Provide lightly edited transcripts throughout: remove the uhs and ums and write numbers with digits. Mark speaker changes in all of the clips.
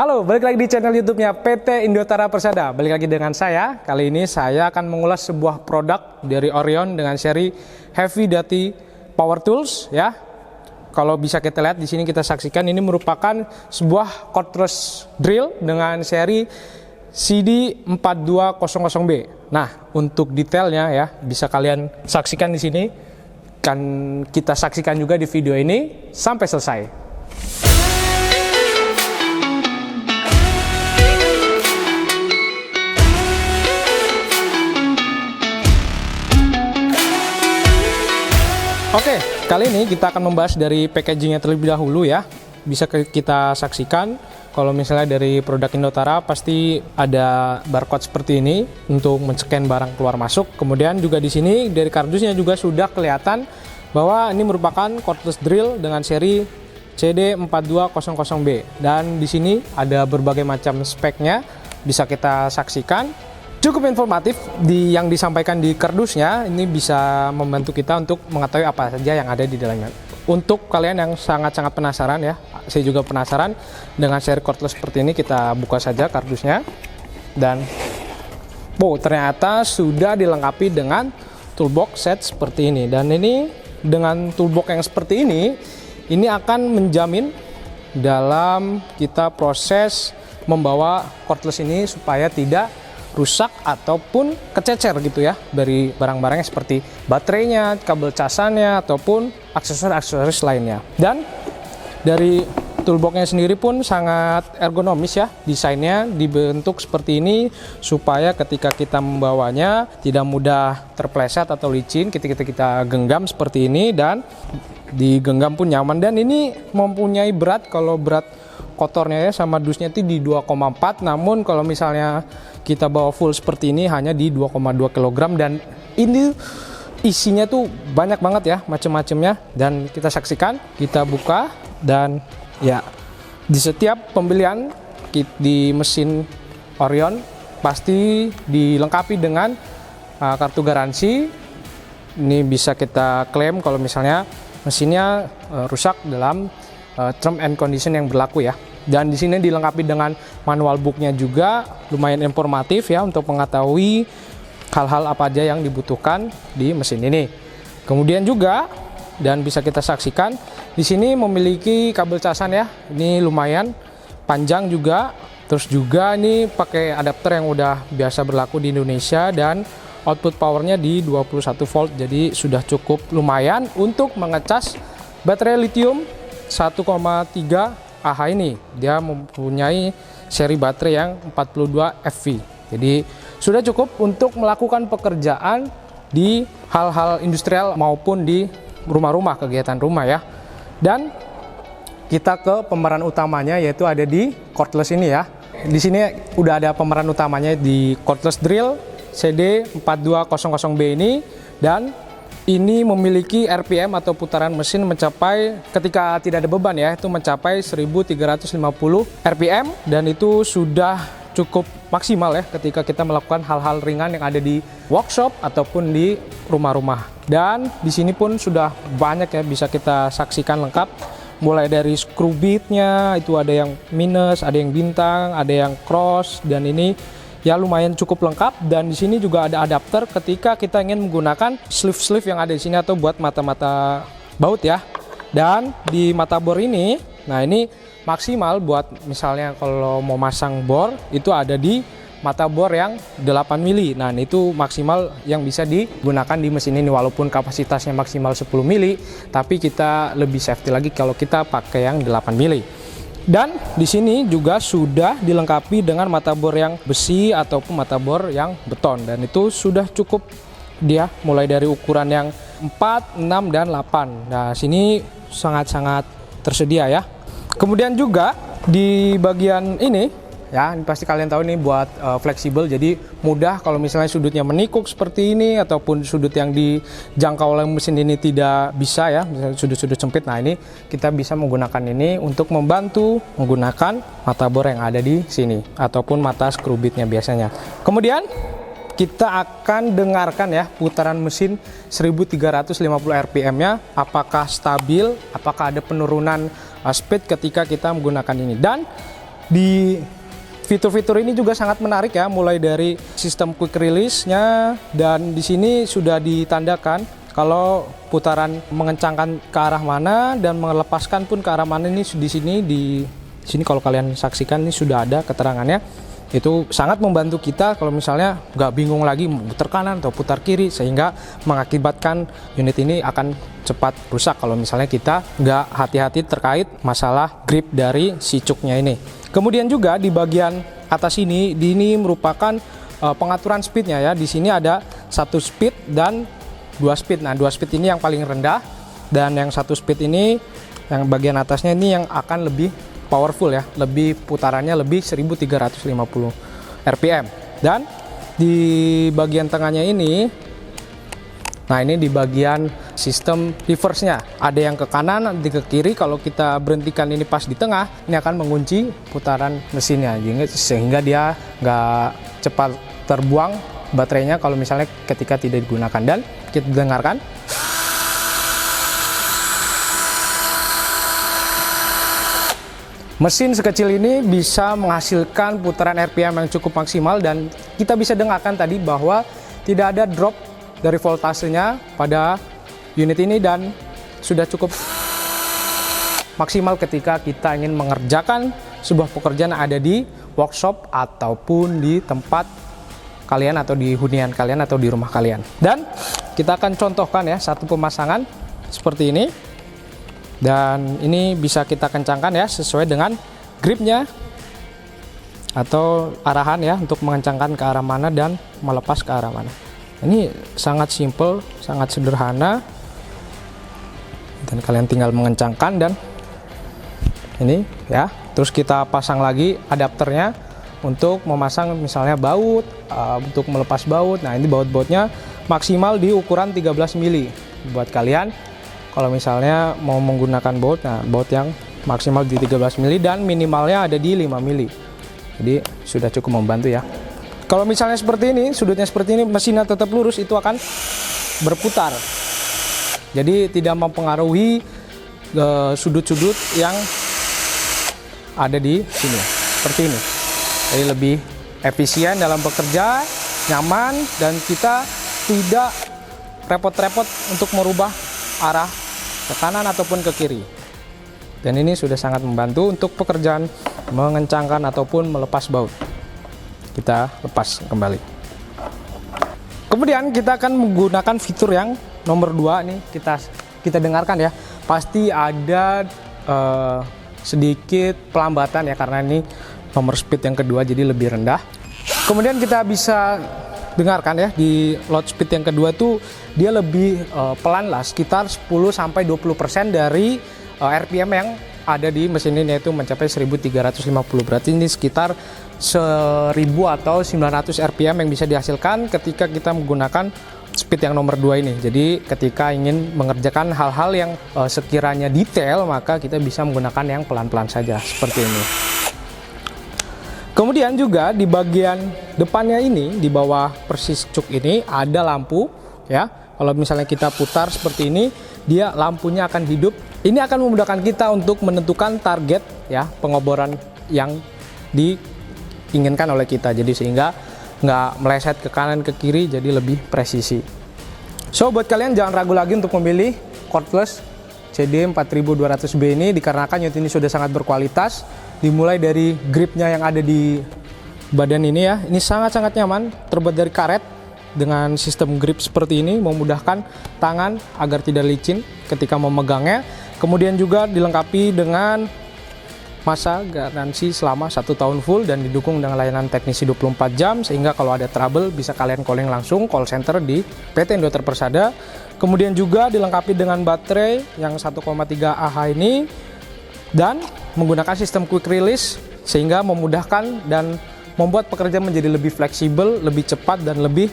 Speaker 1: Halo, balik lagi di channel YouTube-nya PT Indotara Persada. Balik lagi dengan saya. Kali ini saya akan mengulas sebuah produk dari Orion dengan seri Heavy Duty Power Tools ya. Kalau bisa kita lihat di sini, kita saksikan ini merupakan sebuah cordless drill dengan seri CD4200B. Nah, untuk detailnya ya bisa kalian saksikan di sini. Kan kita saksikan juga di video ini sampai selesai. Oke, kali ini kita akan membahas dari packagingnya terlebih dahulu ya. Bisa kita saksikan kalau misalnya dari produk Indotara pasti ada barcode seperti ini untuk men-scan barang keluar masuk. Kemudian juga di sini dari kardusnya juga sudah kelihatan bahwa ini merupakan cordless drill dengan seri CD4200B. Dan di sini ada berbagai macam speknya bisa kita saksikan. Cukup informatif yang disampaikan di kardusnya, ini bisa membantu kita untuk mengetahui apa saja yang ada di dalamnya. Untuk kalian yang sangat-sangat penasaran ya, saya juga penasaran dengan seri cordless seperti ini, kita buka saja kardusnya. Dan ternyata sudah dilengkapi dengan toolbox set seperti ini. Dan ini dengan toolbox yang seperti ini akan menjamin dalam kita proses membawa cordless ini supaya tidak rusak ataupun kececer gitu ya dari barang-barangnya seperti baterainya, kabel casannya ataupun aksesoris-aksesoris lainnya. Dan dari toolboxnya sendiri pun sangat ergonomis ya, desainnya dibentuk seperti ini supaya ketika kita membawanya tidak mudah terpleset atau licin ketika kita genggam seperti ini, dan digenggam pun nyaman. Dan ini mempunyai berat, kalau berat kotornya ya sama dusnya itu di 2,4, namun kalau misalnya kita bawa full seperti ini hanya di 2,2 kg. Dan ini isinya tuh banyak banget ya macam-macamnya, dan kita saksikan, kita buka. Dan ya di setiap pembelian kit di mesin Orion pasti dilengkapi dengan kartu garansi. Ini bisa kita klaim kalau misalnya mesinnya rusak dalam term and condition yang berlaku ya. Dan di sini dilengkapi dengan manual booknya juga, lumayan informatif ya untuk mengetahui hal-hal apa aja yang dibutuhkan di mesin ini. Kemudian juga, dan bisa kita saksikan di sini memiliki kabel casan ya, ini lumayan panjang juga. Terus juga ini pakai adapter yang udah biasa berlaku di Indonesia, dan output powernya di 21 volt, jadi sudah cukup lumayan untuk mengecas baterai lithium 1,3 Ah ini. Dia mempunyai seri baterai yang 42 FV, jadi sudah cukup untuk melakukan pekerjaan di hal-hal industrial maupun di rumah-rumah, kegiatan rumah ya. Dan kita ke pemeran utamanya, yaitu ada di cordless ini ya. Di sini udah ada pemeran utamanya di cordless drill CD4200B ini. Dan ini memiliki RPM atau putaran mesin mencapai, ketika tidak ada beban ya, itu mencapai 1350 RPM. Dan itu sudah cukup maksimal ya ketika kita melakukan hal-hal ringan yang ada di workshop ataupun di rumah-rumah. Dan di sini pun sudah banyak ya, bisa kita saksikan lengkap. Mulai dari screw bitnya, itu ada yang minus, ada yang bintang, ada yang cross, dan ini ya lumayan cukup lengkap. Dan di sini juga ada adapter ketika kita ingin menggunakan sleeve yang ada di sini atau buat mata-mata baut ya. Dan di mata bor ini, nah ini maksimal buat misalnya kalau mau masang bor itu ada di mata bor yang 8 mili. Nah itu maksimal yang bisa digunakan di mesin ini, walaupun kapasitasnya maksimal 10 mili, tapi kita lebih safety lagi kalau kita pakai yang 8 mili. Dan di sini juga sudah dilengkapi dengan mata bor yang besi ataupun mata bor yang beton, dan itu sudah cukup dia mulai dari ukuran yang 4, 6, dan 8. Nah sini sangat-sangat tersedia ya. Kemudian juga di bagian ini ya, ini pasti kalian tahu ini buat fleksibel, jadi mudah kalau misalnya sudutnya menikuk seperti ini ataupun sudut yang dijangkau oleh mesin ini tidak bisa ya, misalnya sudut-sudut sempit. Nah ini kita bisa menggunakan ini untuk membantu menggunakan mata bor yang ada di sini ataupun mata screw bitnya biasanya. Kemudian kita akan dengarkan ya putaran mesin 1350 rpm nya, apakah stabil, apakah ada penurunan speed ketika kita menggunakan ini. Dan di fitur-fitur ini juga sangat menarik ya, mulai dari sistem quick release-nya, dan di sini sudah ditandakan kalau putaran mengencangkan ke arah mana dan melepaskan pun ke arah mana. Ini di sini kalau kalian saksikan ini sudah ada keterangannya. Itu sangat membantu kita kalau misalnya nggak bingung lagi mau putar kanan atau putar kiri, sehingga mengakibatkan unit ini akan cepat rusak kalau misalnya kita nggak hati-hati terkait masalah grip dari si cuknya ini. Kemudian juga di bagian atas ini merupakan pengaturan speednya ya. Di sini ada 1 speed dan 2 speed. Nah, 2 speed ini yang paling rendah, dan yang 1 speed ini yang bagian atasnya ini yang akan lebih powerful ya, lebih putarannya lebih 1350 rpm. Dan di bagian tengahnya ini, nah ini di bagian sistem reverse-nya, ada yang ke kanan, nanti ke kiri. Kalau kita berhentikan ini pas di tengah, ini akan mengunci putaran mesinnya sehingga dia nggak cepat terbuang baterainya kalau misalnya ketika tidak digunakan. Dan kita dengarkan. Mesin sekecil ini bisa menghasilkan putaran RPM yang cukup maksimal, dan kita bisa dengarkan tadi bahwa tidak ada drop dari voltasenya pada unit ini, dan sudah cukup maksimal ketika kita ingin mengerjakan sebuah pekerjaan yang ada di workshop ataupun di tempat kalian atau di hunian kalian atau di rumah kalian. Dan kita akan contohkan ya satu pemasangan seperti ini. Dan ini bisa kita kencangkan ya sesuai dengan gripnya atau arahan ya, untuk mengencangkan ke arah mana dan melepas ke arah mana. Ini sangat simple, sangat sederhana, dan kalian tinggal mengencangkan dan ini ya. Terus kita pasang lagi adapternya untuk memasang misalnya baut, untuk melepas baut. Nah, ini baut-bautnya maksimal di ukuran 13 mili buat kalian. Kalau misalnya mau menggunakan baut, nah baut yang maksimal di 13 mili dan minimalnya ada di 5 mili. Jadi sudah cukup membantu ya. Kalau misalnya seperti ini, sudutnya seperti ini, mesinnya tetap lurus, itu akan berputar. Jadi tidak mempengaruhi sudut-sudut yang ada di sini, seperti ini. Jadi lebih efisien dalam bekerja, nyaman, dan kita tidak repot-repot untuk merubah arah ke kanan ataupun ke kiri. Dan ini sudah sangat membantu untuk pekerjaan mengencangkan ataupun melepas baut. Kita lepas kembali. Kemudian kita akan menggunakan fitur yang nomor 2 nih, kita dengarkan ya. Pasti ada sedikit pelambatan ya, karena ini nomor speed yang kedua jadi lebih rendah. Kemudian kita bisa dengarkan ya, di load speed yang kedua tuh dia lebih pelan lah, sekitar 10-20% dari RPM yang ada di mesin ini, yaitu mencapai 1350. Berarti ini sekitar 1000 atau 900 RPM yang bisa dihasilkan ketika kita menggunakan speed yang nomor 2 ini. Jadi ketika ingin mengerjakan hal-hal yang sekiranya detail, maka kita bisa menggunakan yang pelan-pelan saja seperti ini. Kemudian juga di bagian depannya ini, di bawah persis cuk ini ada lampu ya. Kalau misalnya kita putar seperti ini, dia lampunya akan hidup. Ini akan memudahkan kita untuk menentukan target ya, pengoboran yang diinginkan oleh kita. Jadi sehingga nggak meleset ke kanan ke kiri, jadi lebih presisi. So buat kalian jangan ragu lagi untuk memilih cordless CD 4200B ini, dikarenakan unit ini sudah sangat berkualitas. Dimulai dari gripnya yang ada di badan ini ya, ini sangat-sangat nyaman, terbuat dari karet dengan sistem grip seperti ini, memudahkan tangan agar tidak licin ketika memegangnya. Kemudian juga dilengkapi dengan masa garansi selama 1 tahun full dan didukung dengan layanan teknisi 24 jam, sehingga kalau ada trouble bisa kalian calling langsung call center di PT Indoter Persada. Kemudian juga dilengkapi dengan baterai yang 1,3 Ah ini, dan menggunakan sistem quick release sehingga memudahkan dan membuat pekerjaan menjadi lebih fleksibel, lebih cepat, dan lebih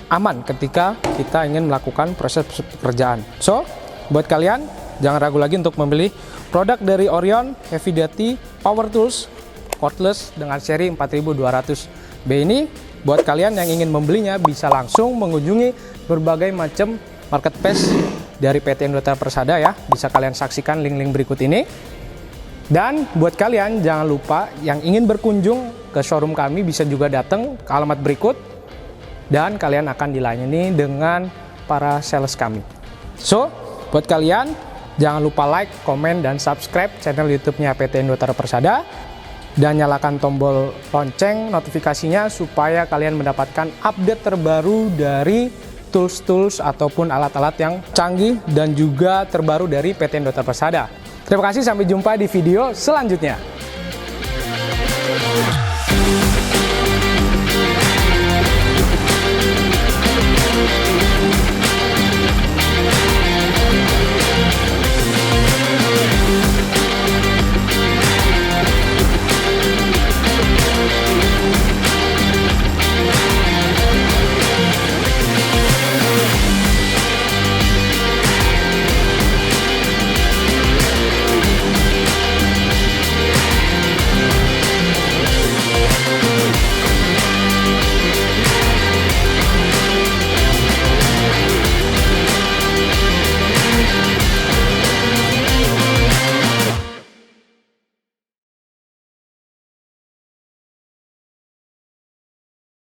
Speaker 1: aman ketika kita ingin melakukan proses pekerjaan. So, buat kalian jangan ragu lagi untuk membeli produk dari Orion Heavy Duty Power Tools cordless dengan seri 4200B ini. Buat kalian yang ingin membelinya bisa langsung mengunjungi berbagai macam marketplace dari PT Indoter Persada ya. Bisa kalian saksikan link-link berikut ini. Dan buat kalian jangan lupa yang ingin berkunjung ke showroom kami bisa juga datang ke alamat berikut dan kalian akan dilayani dengan para sales kami. So, buat kalian jangan lupa like, komen, dan subscribe channel YouTube-nya PT Indotara Persada dan nyalakan tombol lonceng notifikasinya supaya kalian mendapatkan update terbaru dari tools-tools ataupun alat-alat yang canggih dan juga terbaru dari PT Indotara Persada. Terima kasih, sampai jumpa di video selanjutnya.